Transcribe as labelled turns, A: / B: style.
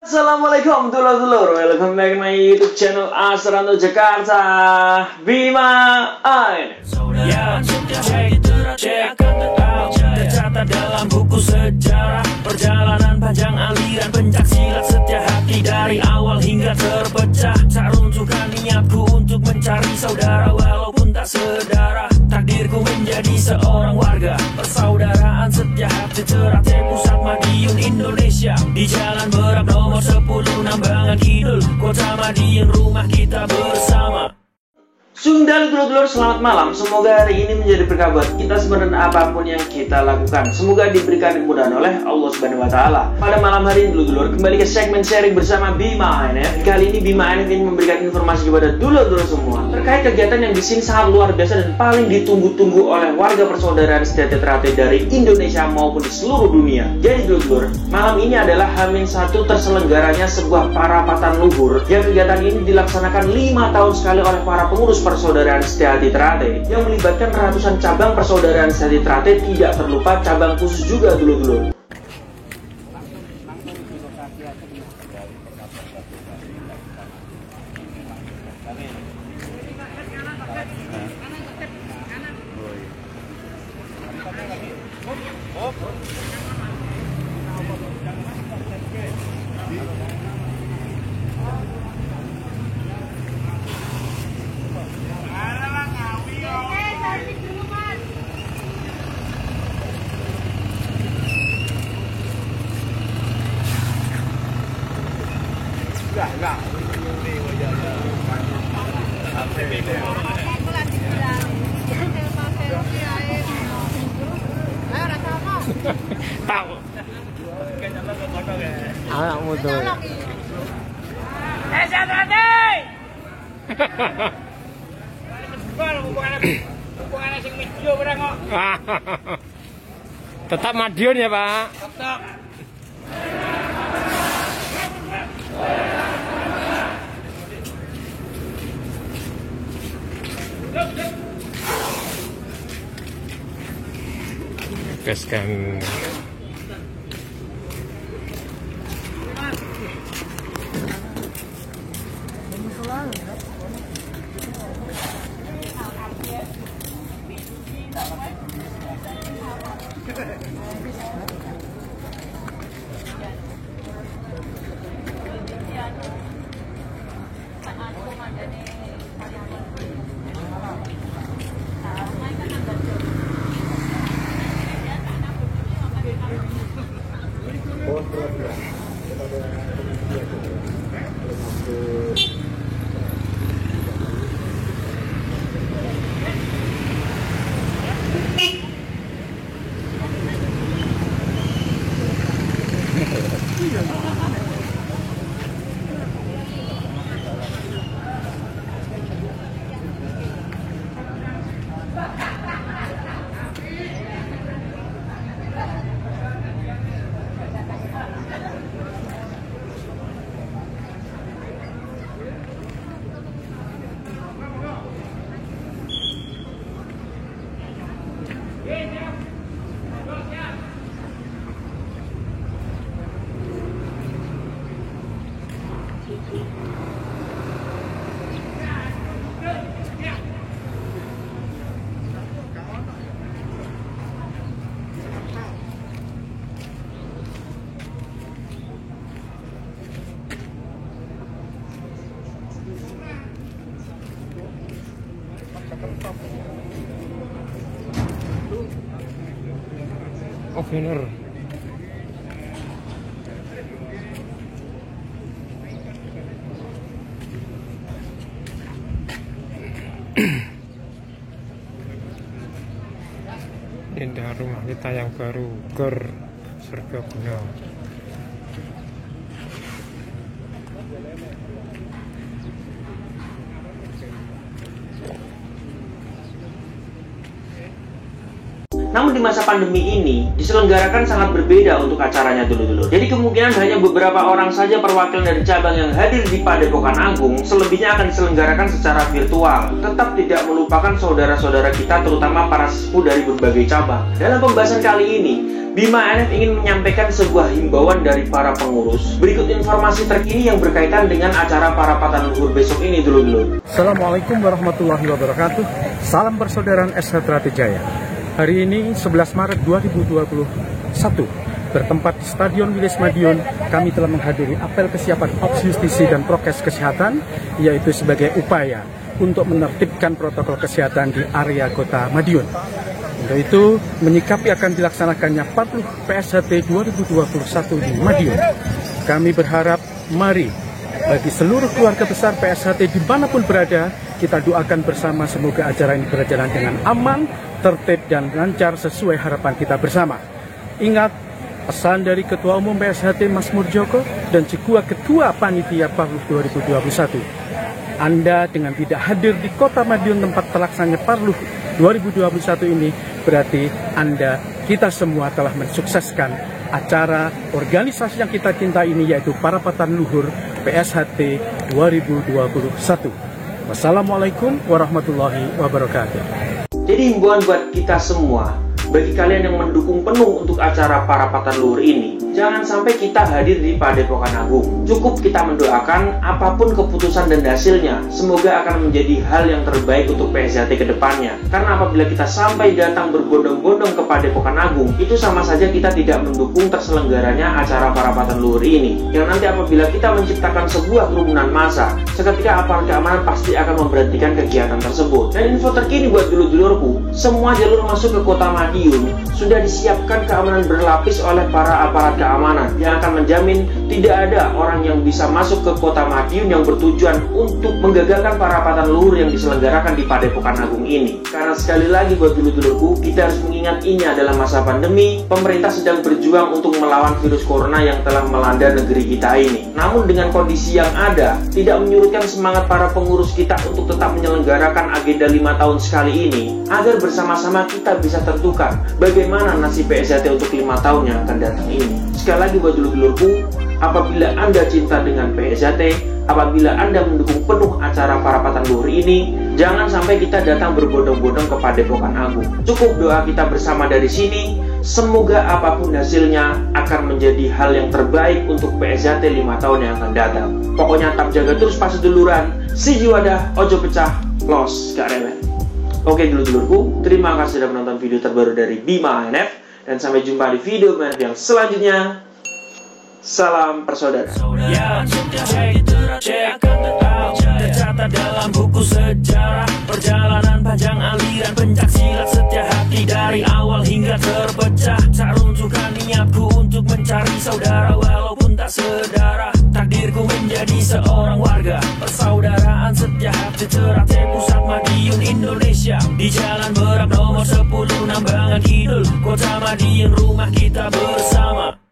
A: Assalamualaikum dulur-dulur, welcome back to my YouTube channel Asrando Jakarta Bima Ain.
B: Ya, tercatat dalam buku sejarah perjalanan panjang aliran pencak silat setia hati dari awal hingga terpecah. Tak runtuhkan niatku untuk mencari saudara walaupun tak sedara. Takdirku menjadi seorang warga persaudaraan setia hati teratai pusat Madiun Indonesia. Di Jalan Merak nomor 10 Nambangan Kidul, Kota Madiun, rumah kita bersama.
A: Sundal dulur-dulur, selamat malam. Semoga hari ini menjadi berkah buat kita sebenarnya apapun yang kita lakukan. Semoga diberikan kemudahan oleh Allah Subhanahu wa Ta'ala. Pada malam hari ini dulur-dulur, kembali ke segmen sharing bersama Bima Ain ya. Kali ini Bima Ain ingin memberikan informasi kepada dulur-dulur semua terkait kegiatan yang di sini sangat luar biasa dan paling ditunggu-tunggu oleh warga persaudaraan setia teratai dari Indonesia maupun di seluruh dunia. Jadi dulur-dulur, malam ini adalah H-1 terselenggaranya sebuah parapatan luhur yang kegiatan ini dilaksanakan 5 tahun sekali oleh para pengurus persaudaraan setia teratai yang melibatkan ratusan cabang persaudaraan setia teratai, tidak terlupa cabang khusus juga dulur-dulur.
C: Tahu. Anakmu tuh. Tetap Madiun ya, Pak? Tetap. Gaskan. Oh, bener. Indah rumah kita yang baru, Gor Serbaguna.
A: Namun di masa pandemi ini diselenggarakan sangat berbeda untuk acaranya dulur-dulur. Jadi kemungkinan hanya beberapa orang saja perwakilan dari cabang yang hadir di Padepokan Agung, selebihnya akan diselenggarakan secara virtual. Tetap tidak melupakan saudara-saudara kita, terutama para sepuh dari berbagai cabang. Dalam pembahasan kali ini, Bima NF ingin menyampaikan sebuah himbauan dari para pengurus. Berikut informasi terkini yang berkaitan dengan acara Parapatan Luhur besok ini dulur-dulur.
D: Assalamualaikum warahmatullahi wabarakatuh. Salam persaudaraan SH Tratijaya. Hari ini 11 Maret 2021 bertempat di Stadion Wilis Madiun, kami telah menghadiri apel kesiapan Ops Justisi dan prokes kesehatan, yaitu sebagai upaya untuk menertibkan protokol kesehatan di area Kota Madiun. Untuk itu, menyikapi akan dilaksanakannya 40 PSHT 2021 di Madiun. Kami berharap, mari bagi seluruh keluarga besar PSHT dimanapun berada, kita doakan bersama semoga acara ini berjalan dengan aman, tertib dan lancar sesuai harapan kita bersama. Ingat pesan dari Ketua Umum PSHT Mas Murjoko dan juga Ketua Panitia Parluh 2021. Anda dengan tidak hadir di Kota Madiun tempat terlaksananya Parluh 2021 ini, berarti kita semua telah mensukseskan acara organisasi yang kita cintai ini, yaitu Parapatan Luhur PSHT 2021. Wassalamualaikum warahmatullahi wabarakatuh.
A: Jadi himbauan buat kita semua, bagi kalian yang mendukung penuh untuk acara Parapatan Luhur ini, jangan sampai kita hadir di Padepokan Agung. Cukup kita mendoakan apapun keputusan dan hasilnya, semoga akan menjadi hal yang terbaik untuk PSHT ke depannya. Karena apabila kita sampai datang berbondong-bondong ke Padepokan Agung, itu sama saja kita tidak mendukung terselenggaranya acara Parapatan Luhur ini. Yang nanti apabila kita menciptakan sebuah kerumunan massa, seketika aparat keamanan pasti akan memberhentikan kegiatan tersebut. Dan info terkini buat dulur-dulurku, semua jalur masuk ke Kota Madiun sudah disiapkan keamanan berlapis oleh para aparat keamanan yang akan menjamin tidak ada orang yang bisa masuk ke Kota Madiun yang bertujuan untuk menggagalkan Parapatan Luhur yang diselenggarakan di Padepokan Agung ini. Karena sekali lagi buat dulur-dulurku, kita harus mengingat ini adalah masa pandemi, pemerintah sedang berjuang untuk melawan virus corona yang telah melanda negeri kita ini. Namun dengan kondisi yang ada, tidak menyurutkan semangat para pengurus kita untuk tetap menyelenggarakan agenda 5 tahun sekali ini, agar bersama-sama kita bisa tentukan bagaimana nasib PSHT untuk 5 tahun yang akan datang ini. Sekali lagi buat dulur-dulurku, apabila Anda cinta dengan PSHT, apabila Anda mendukung penuh acara Parapatan Luhur ini, jangan sampai kita datang berbondong-bondong ke Padepokan Agung. Cukup doa kita bersama dari sini, semoga apapun hasilnya akan menjadi hal yang terbaik untuk PSHT 5 tahun yang akan datang. Pokoknya tetap jaga terus pas seduluran, si jiwadah, ojo pecah, los gak rewel. Oke dulur-dulurku, terima kasih sudah menonton video terbaru dari Bima NF, dan sampai jumpa di video NF yang selanjutnya. Salam persaudaraan.
B: Tercatat dalam buku sejarah, perjalanan panjang aliran pencak silat setia hati dari awal hingga terpecah. Tak runtuhkan niatku untuk mencari saudara walaupun tak sedara. Takdirku menjadi seorang warga persaudaraan setia hati Ternate Pusat Madiun Indonesia. Di Jalan Berak nomor 10 Nambangan Kidul, Kota Madiun, rumah kita bersama.